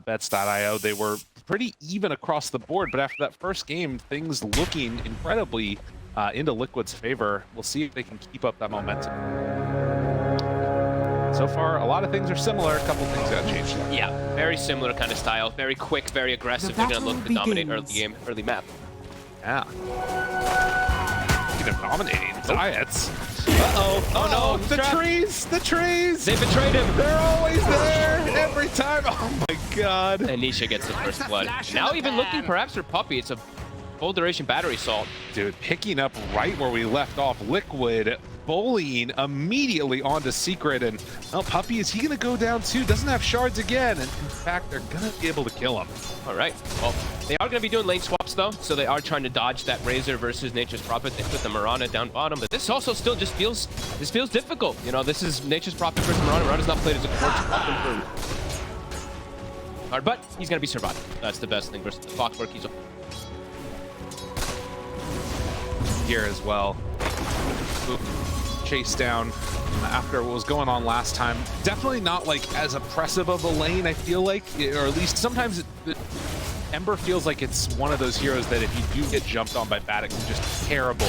Bets.io. They were pretty even across the board, but after that first game, things looking incredibly into Liquid's favor. We'll see if they can keep up that momentum. So far, a lot of things are similar. A couple things got changed. Yeah, very similar kind of style. Very quick, very aggressive. They're going to look to dominate early game, early map. Yeah. Speaking of dominating, Zayats. Uh-oh. Oh, no. The trees! The trees! They betrayed him. They're always there every time. Oh my god. And Nisha gets the first blood. Now even looking perhaps for Puppey. It's a full duration battery assault. Dude, picking up right where we left off. Liquid bullying immediately onto Secret, and Puppey, is he gonna go down too? Doesn't have shards again, and in fact they're gonna be able to kill him. All right, well, they are gonna be doing lane swaps though, so they are trying to dodge that Razor versus Nature's Prophet. They put the Mirana down bottom, but this also still just feels difficult. You know, this is Nature's Prophet versus Mirana. Mirana's not played as a core weapon for hard, but he's gonna be surviving. That's the best thing versus the Clockwork. He's here as well. Chase down after what was going on last time. Definitely not like as oppressive of a lane, I feel like, or at least sometimes Ember feels like it's one of those heroes that if you do get jumped on by Bat, it's just terrible.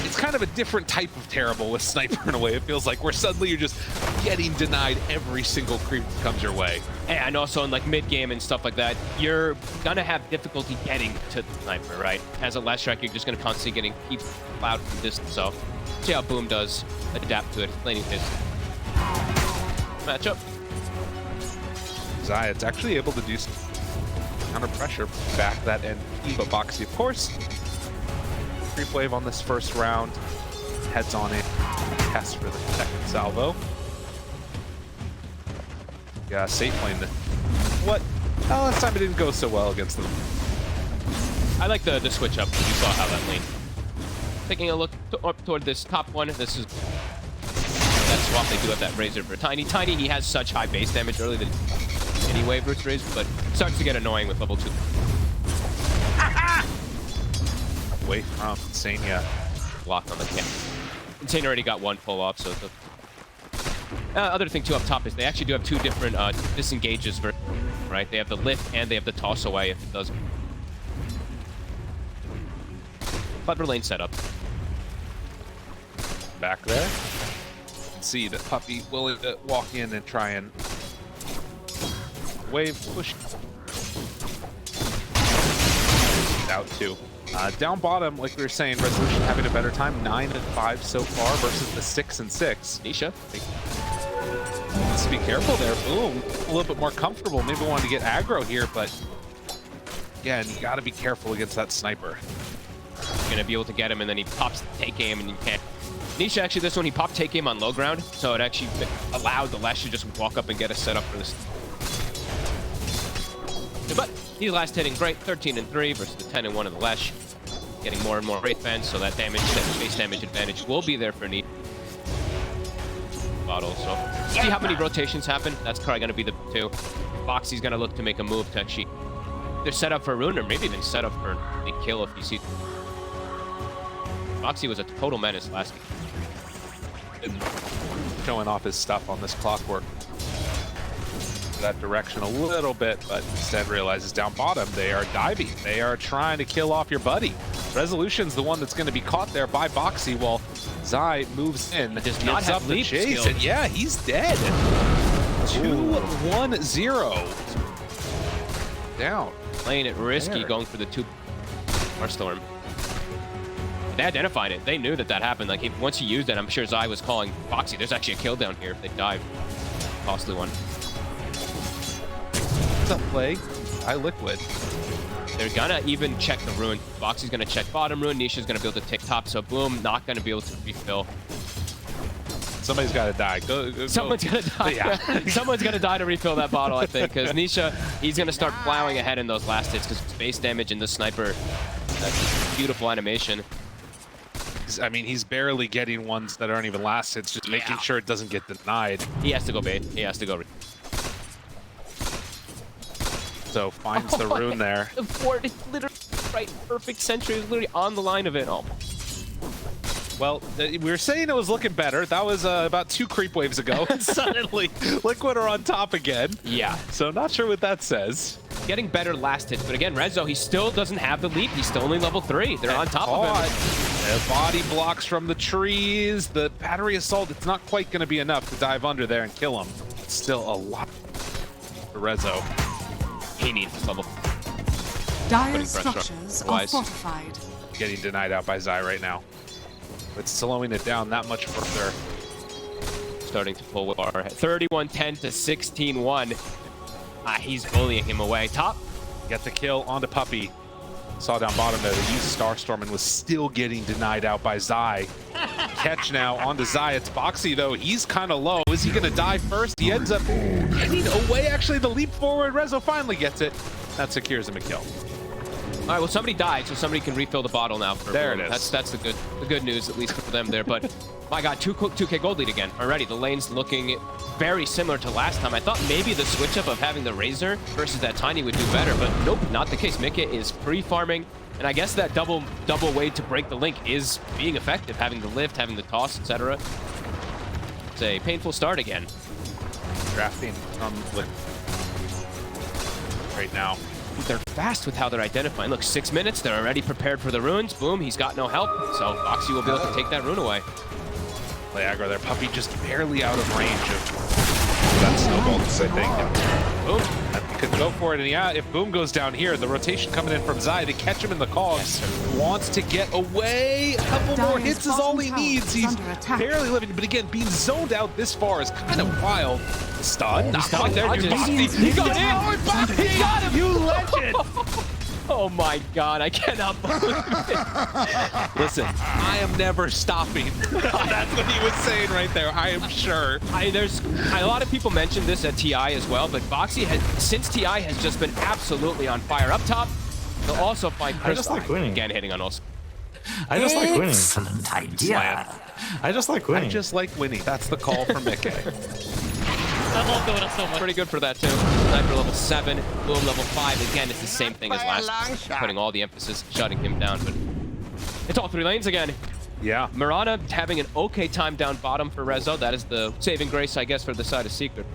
It's kind of a different type of terrible with Sniper in a way. It feels like where suddenly you're just getting denied every single creep that comes your way. And also in like mid game and stuff like that, you're gonna have difficulty getting to the Sniper, right? As a Leshrac, you're just gonna constantly keep loud from distance. So see how Boom does adapt to it. Laning his matchup. Zayat's actually able to do some counter pressure back that end, but Boxy, of course, creep wave on this first round, heads on it, test for the second salvo. Yeah, safe lane. What? Oh, last time it didn't go so well against them. I like the switch up. You saw how that lane. Taking a look up toward this top one. This is that swap. They do have that Razor for Tiny. Tiny, he has such high base damage early that anyway versus Razor, but starts to get annoying with level 2. Away from Insania. Block on the camp. Insane already got one pull off, so the other thing too up top is they actually do have two different disengages, right? They have the lift and they have the toss away if it does. Clever lane setup. Back there. See that Puppey willing to walk in and try and wave push. Out too. Down bottom, like we were saying, Resolution having a better time, 9-5 so far versus the 6-6. Nisha Needs to be careful there. Boom, a little bit more comfortable. Maybe wanted to get aggro here, but again, you got to be careful against that Sniper. You're gonna be able to get him, and then he pops take aim, and you can't. Nisha actually, this one he popped take aim on low ground, so it actually allowed the Lesh to just walk up and get a setup for this. But these last hitting great, 13-3 versus the 10-1 of the Lesh. Getting more and more Wraith Fence, so that damage, that base damage advantage will be there for Nisha. Bottle, so see how many rotations happen. That's probably gonna be the 2. Boxy's gonna look to make a move to actually either set up for a rune or maybe even set up for a kill if you see. Boxy was a total menace last game. Showing off his stuff on this Clockwork. That direction a little bit, but instead realizes down bottom they are diving. They are trying to kill off your buddy. Resolution's the one that's going to be caught there by Boxy while Zai moves in. Does not have the leap chase, skill. and yeah, he's dead. 2-1-0. Down. Playing it risky, there. going for the 2 Starstorm. They identified it. They knew that happened. Like once he used it, I'm sure Zai was calling Boxy. There's actually a kill down here if they dive. Costly one. What's up, play? I Liquid. They're gonna even check the rune. Boxy's gonna check bottom rune. Nisha's gonna be able to take top. So Boom not gonna be able to refill. Somebody's got to die. Go. Someone's gonna die. Yeah. Someone's gonna die to refill that bottle, I think, because Nisha, he's gonna start plowing ahead in those last hits because base damage and the Sniper. That's beautiful animation. I mean, he's barely getting ones that aren't even last hits, just making sure it doesn't get denied. He has to go bait. He has to go. So finds the rune there. The fort is literally right, perfect sentry is literally on the line of it. Oh. Well, we were saying it was looking better. That was about 2 creep waves ago. And suddenly, Liquid are on top again. Yeah. So not sure what that says. Getting better last hit, but again, Rezo, he still doesn't have the lead. He's still only level 3. They're on top of him. The body blocks from the trees. The battery assault, it's not quite going to be enough to dive under there and kill him. It's still a lot for Rezo. He needs this level. Dire structures are fortified. Getting denied out by Zai right now. It's slowing it down that much further. Starting to pull with our 31-10 to 16-1. He's bullying him away. Top. Get the kill onto Puppy. Saw down bottom there. They used Starstorm and was still getting denied out by Zai. Catch now onto Zai. It's Boxy though. He's kind of low. Is he going to die first? He ends up getting away. Actually, the leap forward. Rezo finally gets it. That secures him a kill. All right, well, somebody died, so somebody can refill the bottle now. There it is. That's the good news, at least for them there. But my God, 2K gold lead again already. The lane's looking very similar to last time. I thought maybe the switch up of having the Razor versus that Tiny would do better, but nope, not the case. Mika is pre-farming, and I guess that double way to break the link is being effective. Having the lift, having the toss, etc. It's a painful start again. Drafting from right now. They're fast with how they're identifying. Look, 6 minutes, they're already prepared for the runes. Boom, he's got no help. So Boxy will be able to take that rune away. Play aggro there. Puppy just barely out of range of that snowball, I think. Boom. Could go for it. And yeah, if Boom goes down here, the rotation coming in from Zai to catch him in the cogs. Wants to get away. A couple more hits is all he needs. He's barely living. But again, being zoned out this far is kind of wild. Stun. Not quite there. He got in. He got him. You legend. Oh my God, I cannot believe it. Listen, I am never stopping. That's what he was saying right there, I am sure. There's a lot of people mentioned this at TI as well, but Boxy has, since TI has just been absolutely on fire. Up top, they'll also find Chris. I just like winning. Again, hitting on us. I just like winning. Excellent idea. I just like winning. I just like winning. That's the call from Mickey. I love going up so much. Pretty good for that too. Sniper level 7, Boom level 5. Again, it's the same thing as last time, putting all the emphasis, shutting him down. But it's all 3 lanes again. Yeah. Mirana having an okay time down bottom for Rezo. That is the saving grace, I guess, for the side of Secret.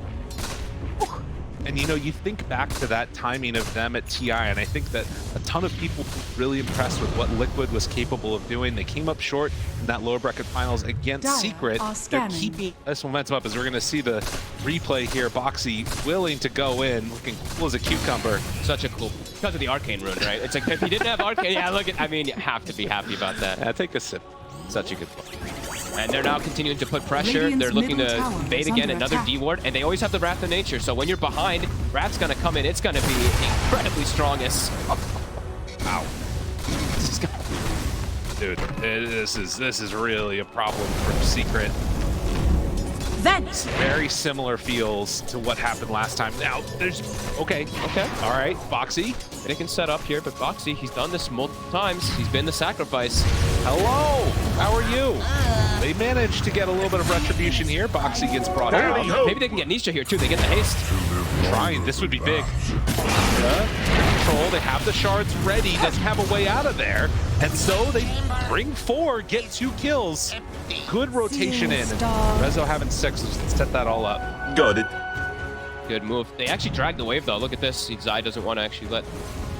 And you know, you think back to that timing of them at TI, and I think that a ton of people were really impressed with what Liquid was capable of doing. They came up short in that lower bracket finals against Secret. They're keeping this momentum up as we're going to see the replay here. Boxy willing to go in, looking cool as a cucumber. Such a cool, because of the Arcane rune, right? It's like, if he didn't have Arcane, yeah, look at, I mean, you have to be happy about that. Yeah, take a sip. Such a good play. And they're now continuing to put pressure. They're looking to bait again another D-ward, and they always have the Wrath of Nature. So when you're behind, Wrath's gonna come in. It's gonna be incredibly strongest. Wow. Dude, this is really a problem for Secret. Very similar feels to what happened last time. Now, there's... Okay. All right, Boxy. They can set up here, but Boxy, he's done this multiple times. He's been the sacrifice. Hello, how are you? They managed to get a little bit of retribution here. Boxy gets brought out. Maybe they can get Nisha here too. They get the haste. Trying, this would be big. Control, they have the shards ready. Doesn't have a way out of there. And so they bring 4, get 2 kills. Good rotation in. Rezo having 6, let's set that all up. Got it. Good move. They actually dragged the wave though. Look at this. Zai doesn't want to actually let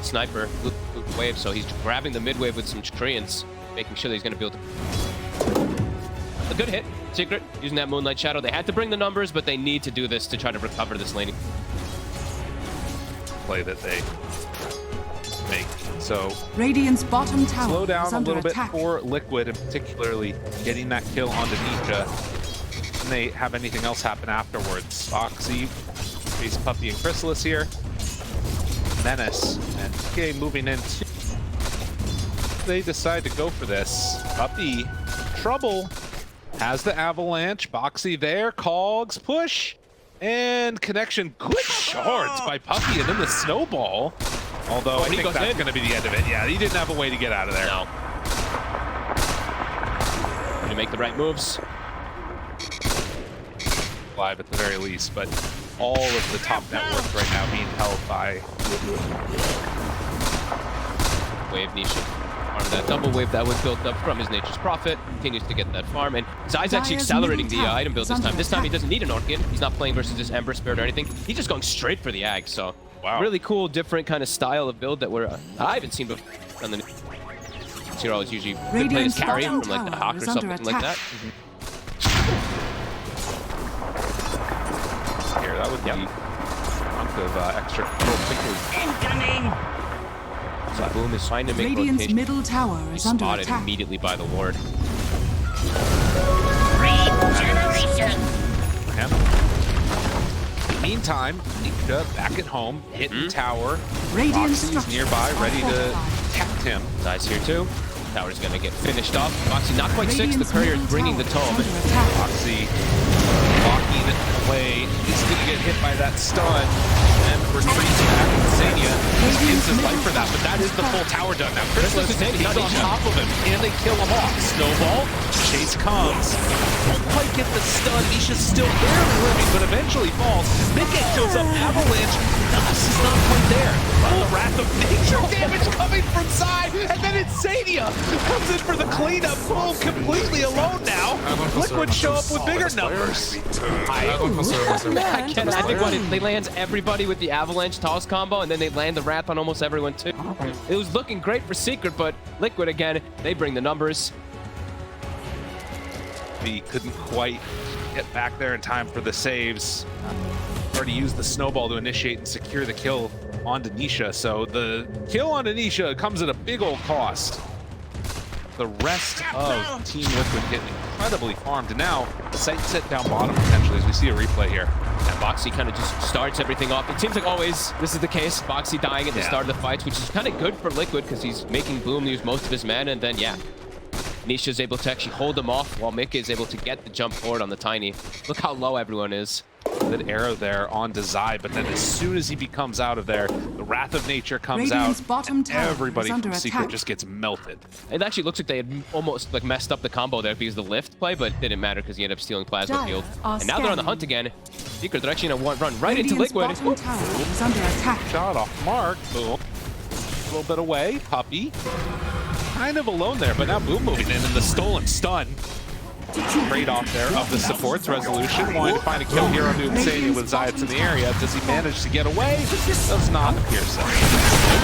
Sniper loot the wave, so he's grabbing the mid wave with some Treants, making sure that he's going to be able to... A good hit. Secret, using that Moonlight Shadow. They had to bring the numbers, but they need to do this to try to recover this laning. Play that they make. So Radiant's bottom tower slow down is a under little bit attack. for Liquid, and particularly getting that kill onto Nisha. Can they have anything else happen afterwards? Boxy, face Puppy and Chrysalis here. Menace and TK moving in. They decide to go for this. Puppy, trouble. Has the avalanche. Boxy there. Cogs push. And connection. Good shards by Puppy, and then the snowball. Although I think that's going to be the end of it. Yeah, he didn't have a way to get out of there. No. Going to make the right moves. Live at the very least, but all of the top networks right now being held by Wave Nisha. farm that double wave that was built up from his Nature's Prophet. Continues to get that farm, and Zai's actually accelerating the item build this time. This time he doesn't need an Orchid. He's not playing versus this Ember Spirit or anything. He's just going straight for the Ag. So really cool, different kind of style of build that I haven't seen before. On the Zero is usually good play as carry from like the Hawk or something like that. Here, that would be a chunk of extra control quickly. Incoming! So Boom is trying to make Radiant's rotation. middle tower is He's under spotted attack. immediately by the ward. Regeneration! Meantime, Nisha back at home, hitting tower. Radiant Foxy's structures nearby, are ready to fortified. protect him. Zai's here too. Tower's gonna get finished off. Foxy not quite 6. The courier is bringing the tome. Foxy walking away. He's gonna get hit by that stun and retreats back. Insania gives his life for that, but that is the full tower done. Now Christmas is on top of him. Can they kill him off? Snowball. Chase comes. Won't quite get the stun. Nisha's still barely living, but eventually falls. Mickey kills up Avalanche. Tusk is not quite there. The Wrath of Nature damage coming from side, and then Insania comes in for the cleanup. Boom, completely alone now. Liquid show up with bigger numbers. I think what they lands everybody with the Avalanche toss combo, and then they land the Wrath on almost everyone too. It was looking great for Secret, but Liquid again, they bring the numbers. He couldn't quite get back there in time for the saves. Already used the snowball to initiate and secure the kill onto Nisha. So the kill onto Nisha comes at a big old cost. The rest of Team Liquid getting incredibly farmed. And now the site set down bottom potentially as we see a replay here. And Boxy kind of just starts everything off. It seems like always this is the case. Boxy dying at the start of the fights, which is kind of good for Liquid because he's making Boom use most of his mana, and then Nisha's able to actually hold them off while Mick is able to get the jump forward on the Tiny. Look how low everyone is. Good arrow there onto Zai, but then as soon as he becomes out of there, the Wrath of Nature comes Radiant's out. bottom tower Everybody is under from Secret attack. just gets melted. It actually looks like they had almost like messed up the combo there because of the lift play, but it didn't matter because he ended up stealing Plasma Giants Field. are And now they're on the scanning. hunt again. Secret, they're actually gonna run right Radiant's into Liquid. bottom tower is under attack. Shot off mark. Boom. A little bit away. Puppy. Kind of alone there, but now Boom moving in and the stolen stun. Trade-off there of the support's resolution. Wanting to find a kill here on Insania with Zayats in the area. Does he manage to get away? Does not appear so. I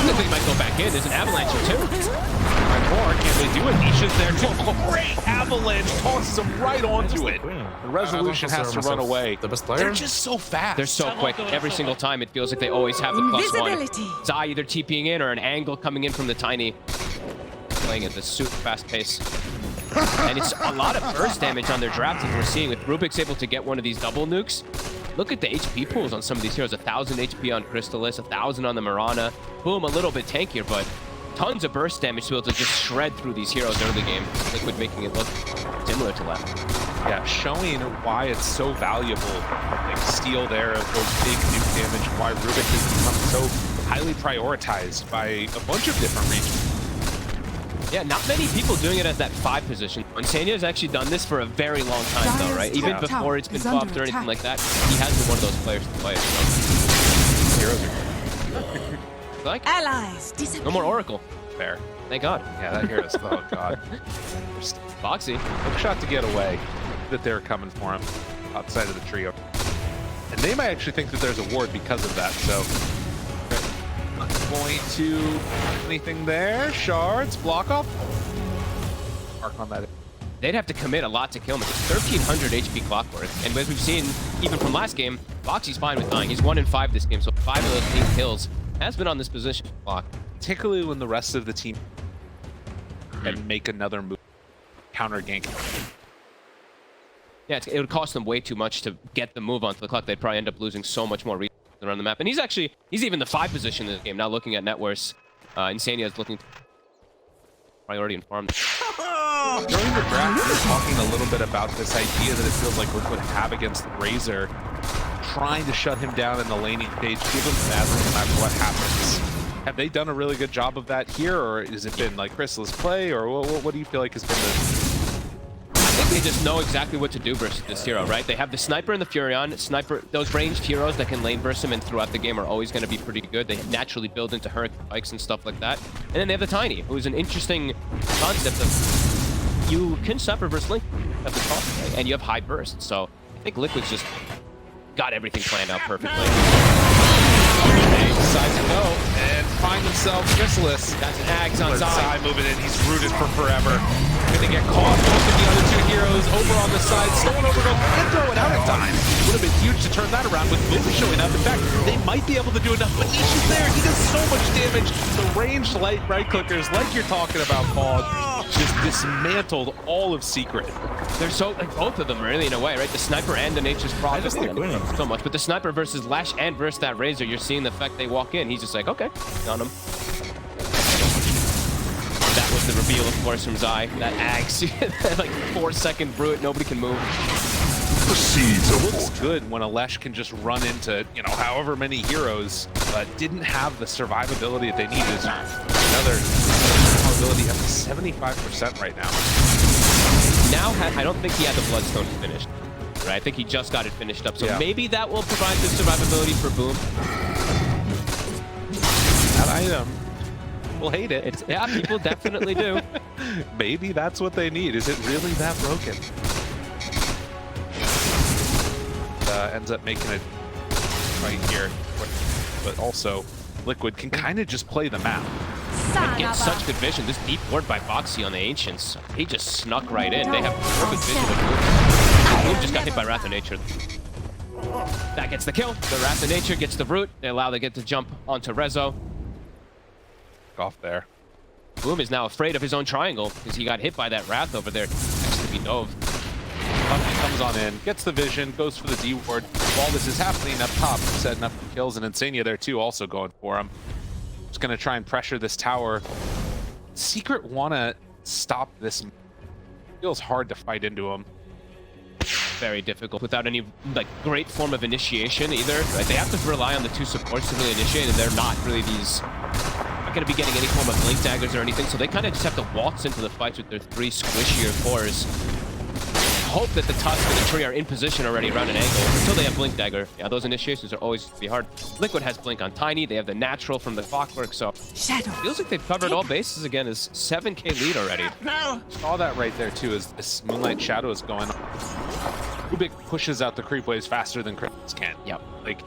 think he might go back in. There's an Avalanche here too. Right more. Can they do it? Nisha's there too. Great avalanche. Tosses him right onto it. The resolution has to run away. The best player? They're just so fast. They're so quick. Every single time it feels like they always have the +1. Zai either TPing in or an angle coming in from the Tiny. Playing at this super fast pace. And it's a lot of burst damage on their draft as we're seeing. If Rubik's able to get one of these double nukes, look at the HP pools on some of these heroes. 1,000 HP on Crystallis, 1,000 on the Mirana. Boom, a little bit tankier, but tons of burst damage to be able to just shred through these heroes early game. Liquid making it look similar to that. Yeah, showing why it's so valuable. Big steal there of those big nuke damage, why Rubik has become so highly prioritized by a bunch of different regions. Yeah, not many people doing it at that 5 position. Insania has actually done this for a very long time, though, right? Even before it's been buffed or anything like that, he has been one of those players to play it. Heroes are Like, Allies disappear. no more Oracle. fair. Thank God. Yeah, that hero's, oh god. Just Boxy. hook shot to get away, that they're coming for him outside of the trio. And they might actually think that there's a ward because of that, so. Not going to anything there. Shards, block off. Mark on that. They'd have to commit a lot to kill him. It's 1,300 HP clockwork. And as we've seen, even from last game, Boxy's fine with dying. He's 1 in 5 this game, so 5 of those 8 kills has been on this position clock. Particularly when the rest of the team can make another move, counter gank. Yeah, it would cost them way too much to get the move onto the clock. They'd probably end up losing so much more resources around the map. And he's even the 5 position in this game. Now looking at net worth, Insania is looking priority and farm. During the draft, we were talking a little bit about this idea that it feels like Liquid have against the Razor, trying to shut him down in the laning stage, give him dazzle no matter what happens. Have they done a really good job of that here, or has it been like Crystal's play, or what do you feel like has been the... I think they just know exactly what to do versus this hero, right? They have the sniper and the Furion. Sniper, those ranged heroes that can lane burst him and throughout the game are always going to be pretty good. They naturally build into Hurricane Spikes and stuff like that. And then they have the Tiny, who's an interesting concept of you can sniper versus Link at the top, right? And you have high burst. So I think Liquid's just got everything planned out perfectly. They decide to go and find themselves Chrysalis. That's an Axe on Zai side. moving in. He's rooted for forever. Gonna get caught. Both of the other two heroes over on the side. Stolen overgrowth and throw it out at time. Would have been huge to turn that around with Boom showing up. In fact, they might be able to do enough, but Nisha's there. He does so much damage. The ranged light right clickers, like you're talking about, Paul, just dismantled all of Secret. They're so, like, both of them really in a way, right? The sniper and the Nature's Prophet. I just like winning. So much, but the sniper versus Lash and versus that Razor, you're seeing the effect they walk in. He's just like, okay, on him. That was the reveal, of course, from Zai. That Axe, like 4-second brute, nobody can move. It looks good when a Lesh can just run into, you know, however many heroes, but didn't have the survivability that they need. Is another survivability up to 75% right now. Now, I don't think he had the Bloodstone finished. Right? I think he just got it finished up, so yeah. Maybe that will provide the survivability for Boom. That item, we'll hate it. Yeah, people definitely do. Maybe that's what they need. Is it really that broken? Ends up making it right here, but also Liquid can kind of just play the map. And get such good vision. This deep ward by Foxy on the Ancients, he just snuck right in. They have perfect vision with Boom. Boom just got hit by Wrath of Nature. That gets the kill. The Wrath of Nature gets the root. They allow they get to jump onto Rezo. Off there. Boom is now afraid of his own triangle because he got hit by that Wrath over there. Next to be dove. Puppy comes on in, gets the vision, goes for the D ward. While this is happening up top, setting up the kills, and Insania there too, also going for him. Just gonna try and pressure this tower. Secret wanna stop this. Feels hard to fight into him. Very difficult without any like great form of initiation either. Right? They have to rely on the two supports to really initiate, and they're not really these. Not gonna be getting any form of blink daggers or anything, so they kind of just have to waltz into the fights with their 3 squishier cores. Hope that the Tusk and the Tree are in position already around an angle until they have Blink Dagger. Yeah, those initiations are always be hard. Liquid has Blink on Tiny. They have the natural from the Clockwork, so Shadow. feels like they've covered all bases again. Is 7k lead already. Saw that right there too, as this Moonlight Shadow is going on. Ubik pushes out the creep waves faster than Chris can. Yep. Like,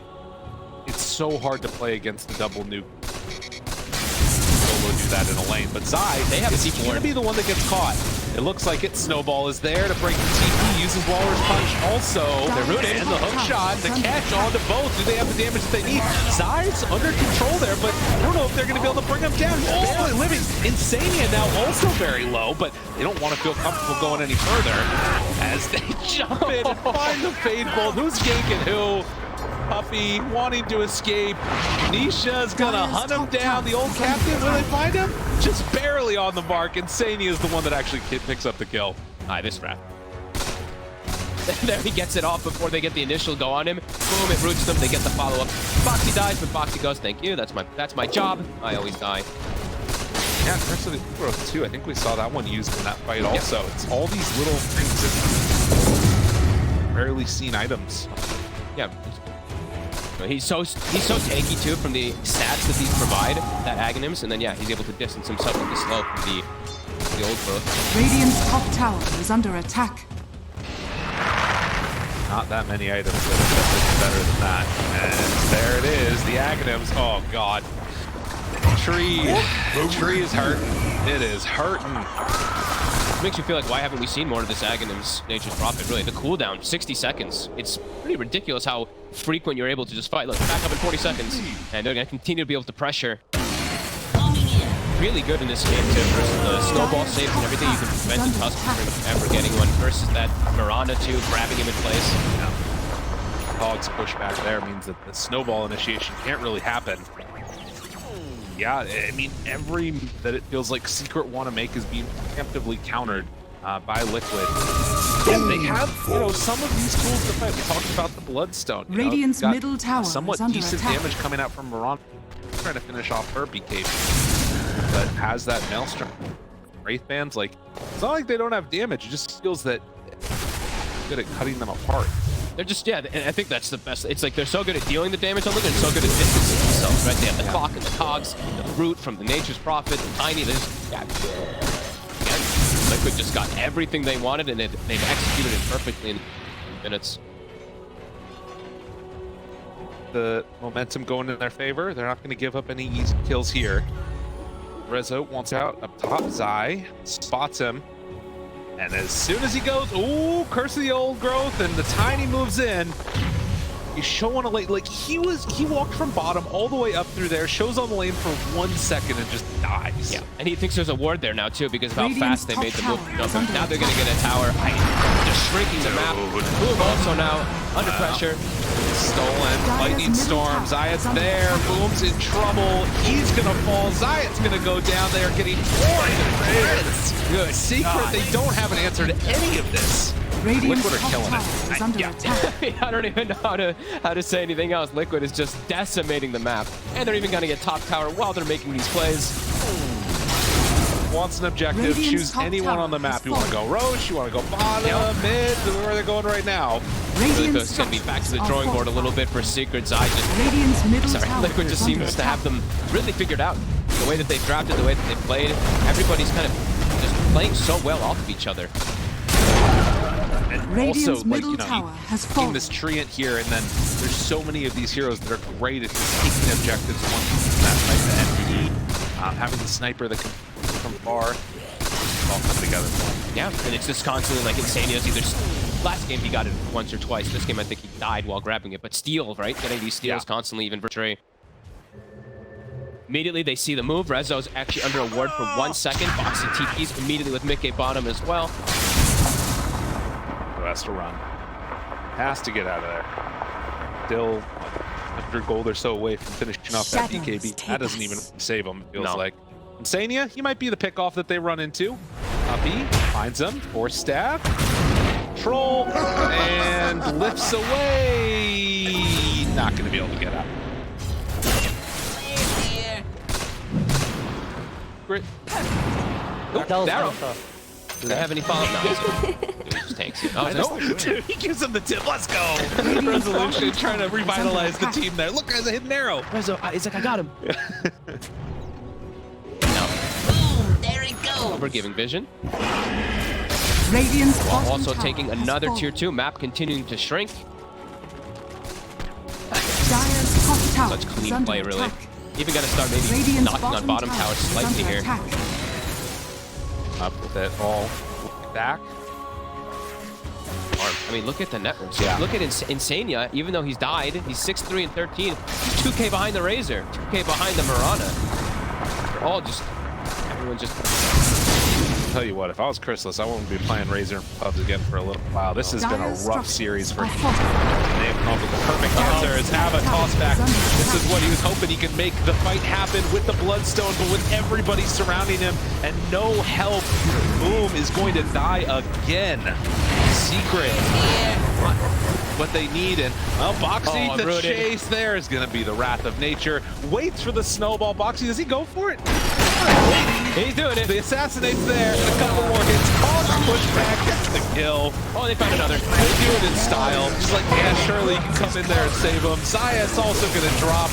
it's so hard to play against the double nuke. Solo do that in a lane, but Zai, They have a is he C4. gonna be the one that gets caught? It looks like it. Snowball is there to break the TP, uses Walrus Punch also. They're rooted in the hook shot, the catch onto both. Do they have the damage that they need? Zai's under control there, but I don't know if they're going to be able to bring him down. He's barely living. Insania now also very low, but they don't want to feel comfortable going any further as they jump in and find the Fade Bolt. Who's ganking who? Puppy wanting to escape. Nisha's gonna hunt him down. The old captain, will they find him? Just barely on the mark. Insania is the one that actually picks up the kill. This Wrath. There he gets it off before they get the initial go on him. Boom, it roots them. They get the follow-up. Foxy dies, but Foxy goes, thank you. That's my job. I always die. Yeah, first of the growth too. I think we saw that one used in that fight also. Yep. It's all these little things that rarely seen items. Yeah. He's so tanky too from the stats that these provide, that Aghanims, and then yeah, he's able to distance himself with the slow from the old growth. Radiant's top tower is under attack. Not that many items that are better than that. And there it is, the Aghanims. Oh god. Tree is hurting. It is hurting. Makes you feel like, why haven't we seen more of this Aghanim's Nature's Prophet? Really, the cooldown, 60 seconds. It's pretty ridiculous how frequent you're able to just fight. Look, back up in 40 seconds. And they're going to continue to be able to pressure. Really good in this game, too, versus the snowball saves and everything. You can prevent the Tusk from ever getting one, versus that Mirana, too, grabbing him in place. Yeah. Hog's pushback there means that the snowball initiation can't really happen. Yeah, I mean, every that it feels like Secret want to make is being preemptively countered by Liquid. And they have, you know, some of these tools to fight. We talked about the Bloodstone. Radiant's middle tower somewhat is under decent attack. damage coming out from Mirana, trying to finish off her BKB, but has that Maelstrom. Wraithbands, like, it's not like they don't have damage. It just feels that good at cutting them apart. They're just, yeah, and I think that's the best. It's like they're so good at dealing the damage on Liquid and so good at distancing themselves, right? They have the clock and the cogs, the root from the Nature's Prophet, the Tiny. There's, yeah. Liquid just got everything they wanted, and they've executed it perfectly in minutes. The momentum going in their favor. They're not going to give up any easy kills here. Rezo wants out up top. Zai spots him. And as soon as he goes, ooh, curse of the old growth, and the Tiny moves in. He's showing a lane, like he walked from bottom all the way up through there, shows on the lane for 1 second and just dies. Yeah, and he thinks there's a ward there now too because of how Radiant's fast they made the move. top tower is Now they're under gonna get a tower. Just shrinking the map. Boom also now under pressure. Stolen. Lightning Storm. Zayat's there. Boom's in trouble. He's gonna fall. Zayat's gonna go down. They are getting torn. Good. Secret, they don't have an answer to any of this. Radiant's Liquid are top killing tower it. is under attack. I don't even know how to say anything else. Liquid is just decimating the map. And they're even gonna get top tower while they're making these plays. Wants an objective. Radiant's Choose top anyone tower on the map. has You want to go fallen. Roche? You want to go bottom, mid? Where they're going right now. Radiant's It's gonna be back to the structures drawing are board a little bit for Secret. Zai just Radiant's middle Sorry, tower Liquid just is under seems to have attack. them really figured out. The way that they've drafted, the way that they've played, everybody's kind of just playing so well off of each other. And Radiant's also, like, middle you know, tower has taking fallen. this Treant here, and then there's so many of these heroes that are great at taking objectives once that type of NPD. Having the sniper that can from far, it's all come together. Yeah, and it's just constantly like Insania's either. Last game he got it once or twice. This game I think he died while grabbing it. But steal, right? Getting these steals constantly, even for Trey. Immediately they see the move. Rezo's actually under a ward for 1 second. Boxing TPs immediately with Mickey bottom as well. Who has to run? Has to get out of there. Still 100 gold or so away from finishing off that Shadows BKB. take That doesn't us. even save them, it feels No. like. Insania, he might be the pickoff that they run into. Uppy finds him. Force stab. Troll. And lifts away. Not going to be able to get out. Great. That was Darrow. Do they have any follow-up? No, he's good. Dude, he just tanks it. Oh, No, dude, he gives him the tip. Let's go. Resolution trying to revitalize the team there. Look, there's a hidden arrow. Rezo, he's like, I got him. No, Boom, there it goes. we're giving vision. Radiant's While bottom also tower taking has another fallen. tier 2 map, continuing to shrink. Dire's top tower Such is clean under play, really. attack. Even got to start maybe Radiant's knocking on bottom tower is slightly under here. attack. Up with it all back. I mean, look at the networks. Yeah. Look at Insania. Even though he's died, he's 6-3 and 13. He's 2K behind the Razor, 2K behind the Mirana. They're all just, everyone just. Tell you what, if I was Chrysalis, I wouldn't be playing Razor and pubs again for a little while. This has been a Dire's rough structures series for are him. fortified. They've come up with the perfect answer. Is have a toss back. This is what he was hoping he could make the fight happen with the Bloodstone, but with everybody surrounding him and no help, Boom is going to die again. Secret. What they need, and Boxy, Oh, the rooted. chase there is going to be the wrath of nature. Waits for the snowball. Boxy, does he go for it? He's doing it. The assassinate's there, and a couple more hits. Pushback, gets the kill. Oh, they found another. They do it in style. Just like, yeah, surely you can come in there and save him. Zaya's also going to drop.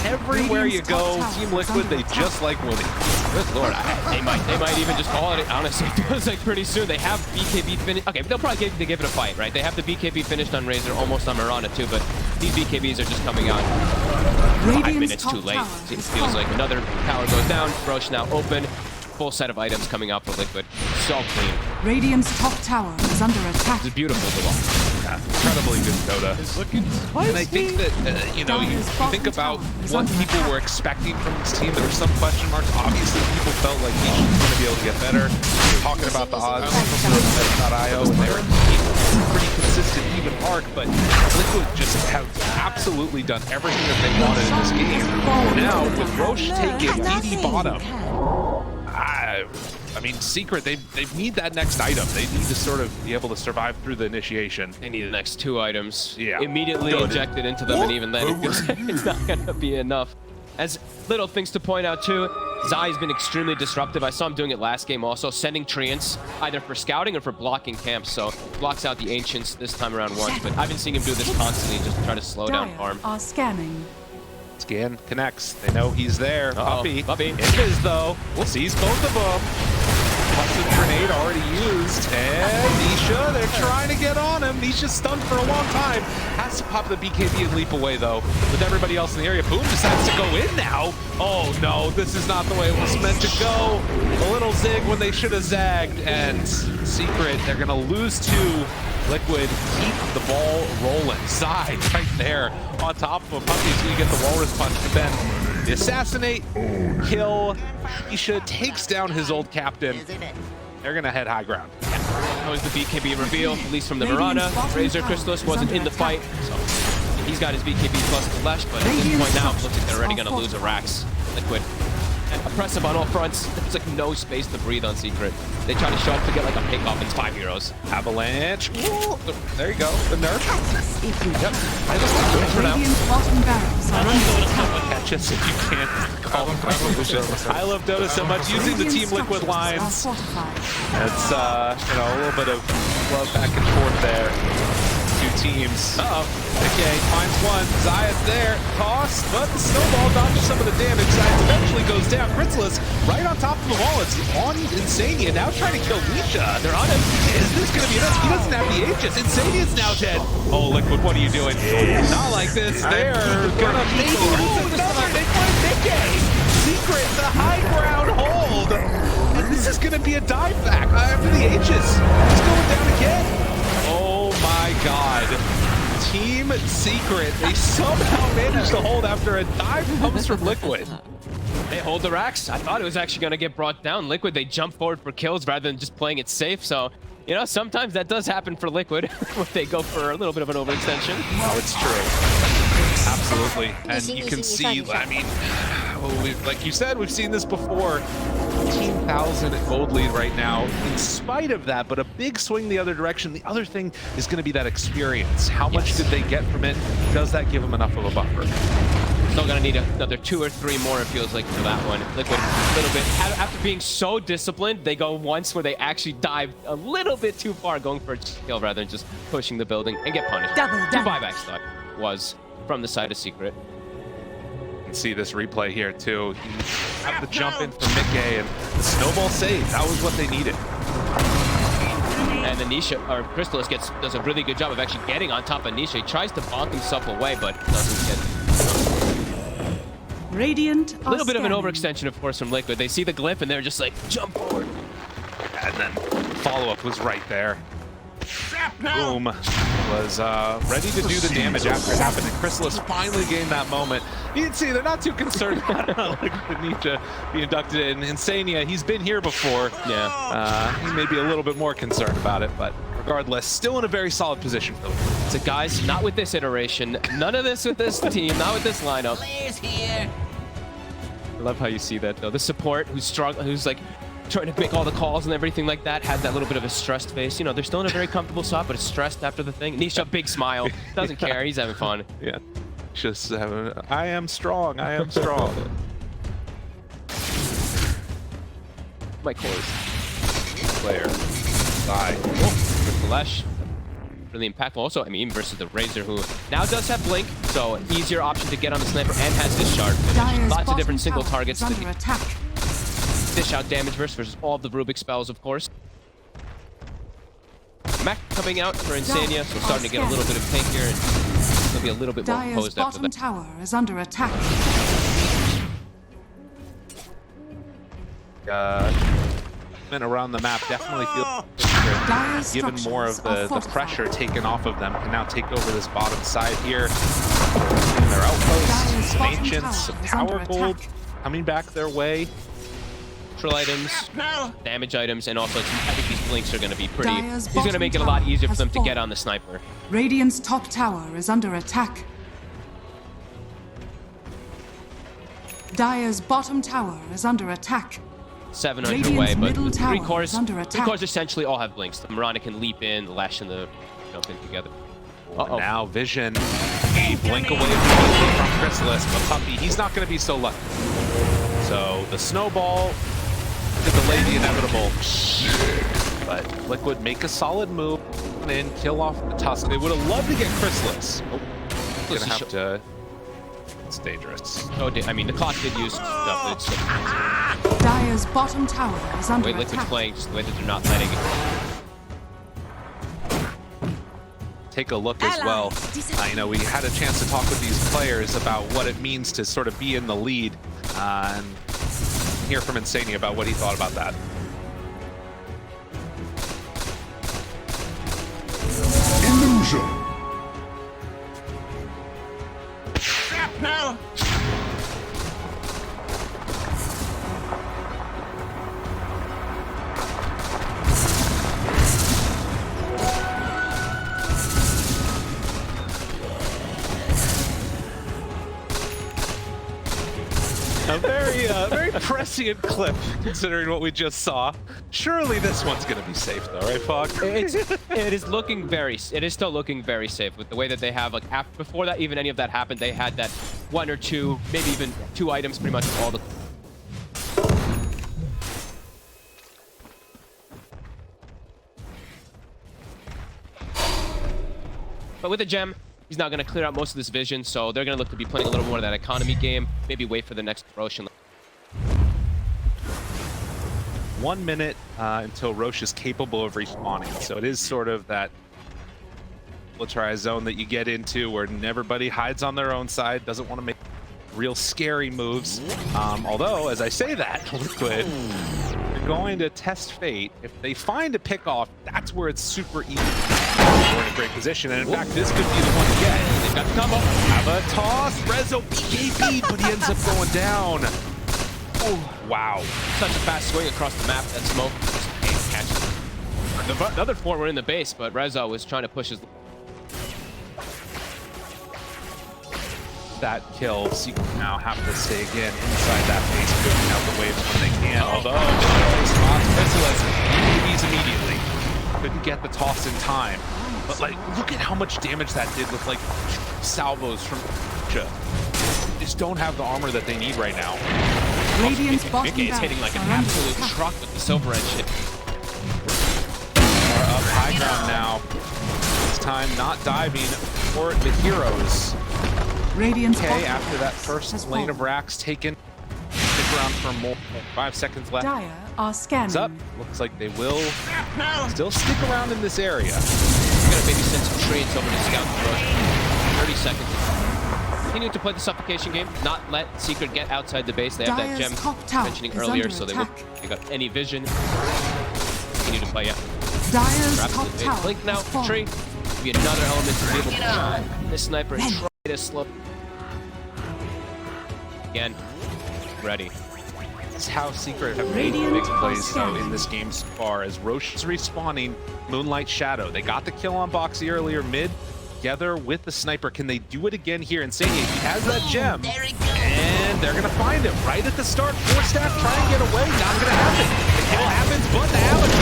Everywhere you go, Team Liquid, they just like winning. Good lord, they might even just call it. Honestly, it feels like pretty soon they have BKB finished. Okay, they'll probably give it a fight, right? They have the BKB finished on Razor, almost on Mirana too, but these BKBs are just coming out 5 minutes too late. It feels like another tower goes down. Roche now open. Full set of items coming out for Liquid. So clean. Radiant's top tower is under attack. It's beautiful to watch. Yeah, incredibly good Dota. And I think that, you know, you think about what people were expecting from this team. There were some question marks. Obviously, people felt like Nisha was going to be able to get better. Talking about the odds from .io, and they were pretty consistent, even arc, but Liquid just have absolutely done everything that they wanted in this game. Now, with Roche taking DD bottom, I mean, Secret, they need that next item. They need to sort of be able to survive through the initiation. They need the next 2 items immediately Good. injected into them, and even then it's not going to be enough. As little things to point out too, Zai has been extremely disruptive. I saw him doing it last game also, sending Treants either for scouting or for blocking camps. So blocks out the Ancients this time around once, but I've been seeing him do this constantly just to try to slow down Dire farm. are scanning. Scan connects. They know he's there. Puppy. Puppy. It is, though. Sees both of them. Custom grenade already used. And Nisha, they're trying to get on him. Nisha's stunned for a long time. Has to pop the BKB and leap away, though. With everybody else in the area. Boom decides to go in now. Oh, no. This is not the way it was meant to go. A little zig when they should have zagged. And Secret, they're going to lose two. Liquid, keep the ball rolling. Side right there on top of him. Puppy's going to get the walrus punch, but then the assassinate, kill. Nisha takes down his old captain. They're going to head high ground. That was the BKB reveal, at least from the Mirana. Razor Crystallis wasn't in the fight, so he's got his BKB plus the Lesh, but at this point now, it looks like they're already going to lose a Rax. Liquid. And oppressive on all fronts. There's like no space to breathe on Secret. They try to show up to get like a pick off. It's 5 heroes. Avalanche. Ooh, there you go. The nerf. Yep. I just want to for now. Radiant's bottom barracks are under attack. Catch us if you can. I love Dota so much. Using the Team Liquid lines. It's, you know, a little bit of love back and forth there. Two teams. Okay, finds one. Zaya's there. Toss, but the snowball dodges some of the damage. Zaya eventually goes down. Crystallis right on top of the wall. It's on Insania. Now trying to kill Nisha. They're on him. Is this going to be enough? He doesn't have the Aegis. Insania's now dead. Oh, Liquid, what are you doing? Not like this. They're going to maybe lose another. They find Nikkei. Secret, the high ground hold. And this is going to be a dive back after the Aegis. He's going down again. Oh my god. Team Secret, they somehow managed to hold after a dive comes from Liquid. They hold the Rax. I thought it was actually going to get brought down. Liquid, they jump forward for kills rather than just playing it safe. So, you know, sometimes that does happen for Liquid when they go for a little bit of an overextension. Oh, it's true. Absolutely. And you can see, I mean, like you said, we've seen this before. 15,000 gold lead right now. In spite of that, but a big swing the other direction. The other thing is going to be that experience. How much did they get from it? Does that give them enough of a buffer? Still gonna need another 2 or 3 more, it feels like, for that one. Liquid, a little bit. After being so disciplined, they go once where they actually dive a little bit too far, going for a kill rather than just pushing the building and get punished. 2 buybacks, though, was from the side of Secret. You can see this replay here, too. You have the jump in from Nikkei, and the snowball save. That was what they needed. And then Nisha, or Crystallis, does a really good job of actually getting on top of Nisha. He tries to bonk himself away, but doesn't get. Radiant A little bit of an overextension, of course, from Liquid. They see the glyph and they're just like, jump forward. And then follow-up was right there. Boom. Was ready to do the damage after it happened. And Crystallis finally gained that moment. You can see they're not too concerned about Liquid Nisha being inducted in. Insania, he's been here before. Yeah. He may be a little bit more concerned about it, but regardless, still in a very solid position for them. So guys, not with this iteration. None of this with this team, not with this lineup. Players here. I love how you see that, though. The support who's strong, who's like trying to make all the calls and everything like that, has that little bit of a stressed face. You know, they're still in a very comfortable spot, but it's stressed after the thing. Nisha, big smile. Doesn't care. He's having fun. Yeah. Just having, I am strong. I am strong. My cores. Player. Die. With the Lesh. Really impactful. Also, I mean, versus the Razor, who now does have Blink, so easier option to get on the sniper and has this shard. Lots of different single targets to dish out damage versus all of the Rubik spells, of course. Mac coming out for Insania, so starting to get a little bit of tank here, and he'll be a little bit more Dire's composed after bottom that. tower is under attack. Around the map definitely feel Dire's given more of the pressure taken off of them, can now take over this bottom side here. And their outposts, some ancients, some tower gold coming back their way. Neutral items, damage items, and also I think these blinks are going to be pretty. Dire's He's going to make it a lot bottom easier for tower them has to get fallen. on the sniper. Radiant's top tower is under attack. Dire's bottom tower is under attack. 7 on your Radiant's way, but middle the tower three cores, is under attack. essentially all have blinks. The Mirana can leap in, the Lesh and the jump in together. Now Vision, a blink away from Crystallis, but Puppy, he's not going to be so lucky. So the snowball to delay the inevitable. But Liquid make a solid move and kill off the Tusk. They would have loved to get Chrysalis. Oh, gonna have to. It's dangerous. Oh, I mean, the clock did use stuff. It's Dire's bottom tower is the under way Liquid's attack. playing, just the way that they're not letting it. Take a look as well. You know, we had a chance to talk with these players about what it means to sort of be in the lead and hear from Insania about what he thought about that. Illusion. Now. A very prescient clip, considering what we just saw. Surely this one's gonna be safe, though, right, Fog? It is looking very. It is still looking very safe with the way that they have. Like before that, even any of that happened, they had that 1 or 2, maybe even 2 items, pretty much all the. But with the gem, he's not going to clear out most of this vision, so they're going to look to be playing a little more of that economy game. Maybe wait for the next Roche. 1 minute until Roche is capable of respawning. So it is sort of that militarized zone that you get into where everybody hides on their own side, doesn't want to make real scary moves. Although, as I say that, Liquid, you're going to test fate. If they find a pick off, that's where it's super easy. We're in a great position, and in fact, this could be the one to get. They've got the combo. Have a toss. Rezo BKB, but he ends up going down. Oh, wow. Such a fast swing across the map. That smoke just can't catch it. The other 4 were in the base, but Rezo was trying to push his. That kill. Secret now have to stay again inside that base, picking out the waves when they can. Although, spots Chrysalis, he's immediately. Couldn't get the toss in time. But, like, look at how much damage that did with, like, salvos from Nisha. They just don't have the armor that they need right now. Radiant's bottom Mickey is hitting like an absolute truck with the silver edge hit. Are up high ground now. This time not diving for the heroes. Radiant's Okay, bottom after that has first lane of fallen. racks taken. Stick around for more. 5 seconds left. Dire are scanning. It's up. Looks like they will still stick around in this area. We're gonna maybe send some Treants over to scout the rush. 30 seconds. Continue to play the suffocation game, not let Secret get outside the base. They have that Dire's gem top tower mentioning is earlier, under so they attack. got any vision. Continue to play, yeah. Dire's Perhaps top the tower blink now, has fallen. Tree. Be another element to be able to try this sniper and try to slow. Again, ready. This is how Secret have made Radiant big plays though scanning. in this game so far, as Roche is respawning Moonlight Shadow. They got the kill on Boxy earlier mid, together with the sniper. Can they do it again here? Insania, he has that gem. There he goes. And they're gonna find it right at the start. 4 staff try and get away, not gonna happen. The kill happens, but the Alex.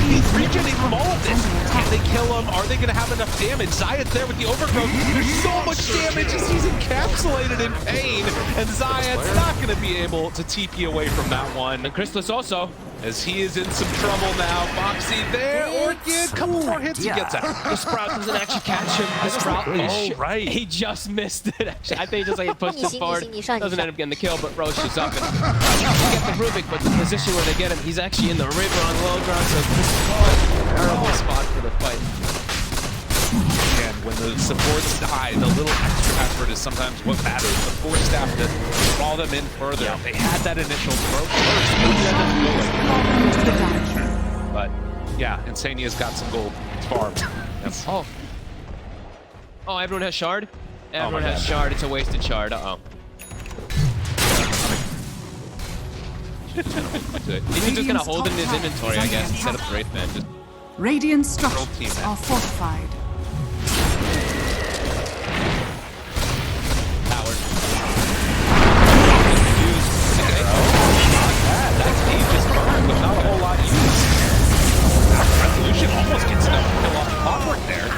He's regenerating from all of this. Can they kill him? Are they gonna have enough damage? Zayat's there with the overgrowth. There's so much damage as he's encapsulated in pain, and Zayat's not gonna be able to TP away from that one. And Chrysalis also. As he is in some trouble now. Foxy there, Orchid, couple more hits, he gets out. The Sprout doesn't actually catch him. The Sprout, Oh, right. he just missed it. Actually, I think he just like pushed him forward. Nisha. Doesn't end up getting the kill, but Roche is up and they get the Rubik, but the position where they get him, he's actually in the river on low ground, so this is a terrible spot for the fight. And when the supports die, the little extra effort is sometimes what matters. The 4 staff to draw them in further. If they had that initial throw first, maybe end up going. To the Dire. But yeah, Insania's got some gold. It's farmed. Yes. Oh, everyone has shard? Everyone my has God. shard. It's a wasted shard. Uh-oh. He's just gonna hold it in his inventory, I guess, instead of the Wraith Man. Just Radiant team, structures man. are fortified. powered. That's Aegis burn with not a whole lot used. Resolution almost gets enough to kill off Clockwork there.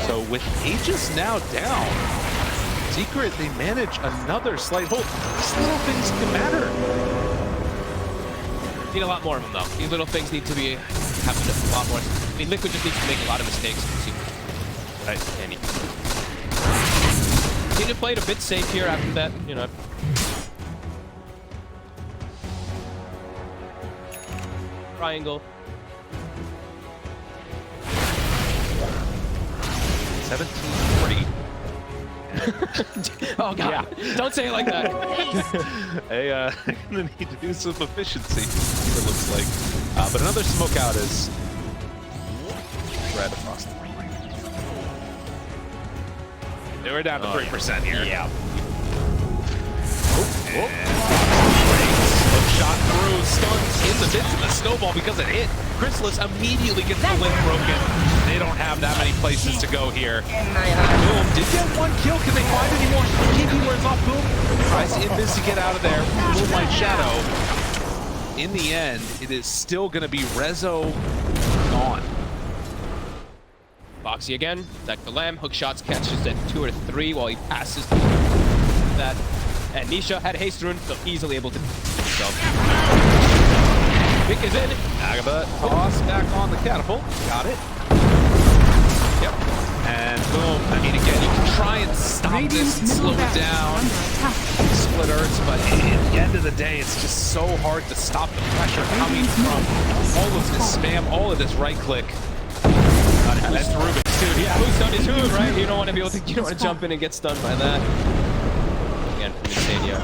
So with Aegis now down, Secret, they manage another slight hold. These little things can matter. Need a lot more of them, though. These little things need to be having a lot more. I mean, Liquid just needs to make a lot of mistakes. Right, and he need to play it a bit safe here after that, you know. Triangle. 17-40. Oh, God. Yeah. Don't say it like that. I'm gonna need to do some efficiency, it looks like. But another smoke out is right across the ring. They were down to 3% here. Yeah. Shot through, stuns in the midst of the snowball because it hit. Chrysalis immediately gets the link broken. They don't have that many places to go here. Boom did get one kill. Can they find any more? He wears off Boom. Tries Invis to get out of there. Moonlight Shadow. In the end, it is still going to be Rezo gone. Boxy again. Zach the Lamb. Hook shots catches at 2 or 3 while he passes that. And Nisha had haste rune, so easily able to himself. Vic is in. Agaba toss back on the catapult. Got it. Yep. And boom. I mean, again, you can try and stop this and slow it down. Split Earths, but at the end of the day, it's just so hard to stop the pressure coming from all of this spam, all of this right click. And that's Rubik's too. Yeah, who's done his hood, right? You don't want to be able to, you don't want to jump in and get stunned by that. Again, from Insania.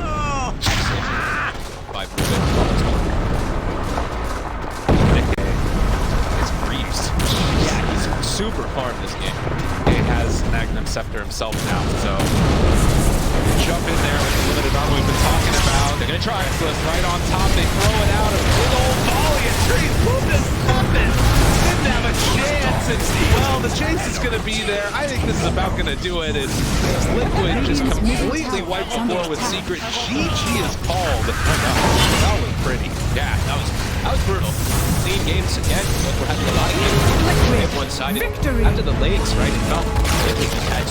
5 Rubik. It's breezed. Yeah, he's super farmed this game. It has Magnum Scepter himself now, so jump in there with the limited armor we've been talking about. They're gonna try. Chrysalis right on top. They throw it out. A big old volley and Treant moved this nothing. Didn't have a chance. Well, the chase is going to be there. I think this is about going to do it. It's Liquid just completely wiped the floor with Secret. GG is called. That was pretty. Yeah, that was brutal. Clean games again. Look, we're having a lot of games. One-sided. Victory. After the lanes, right? It felt like we just had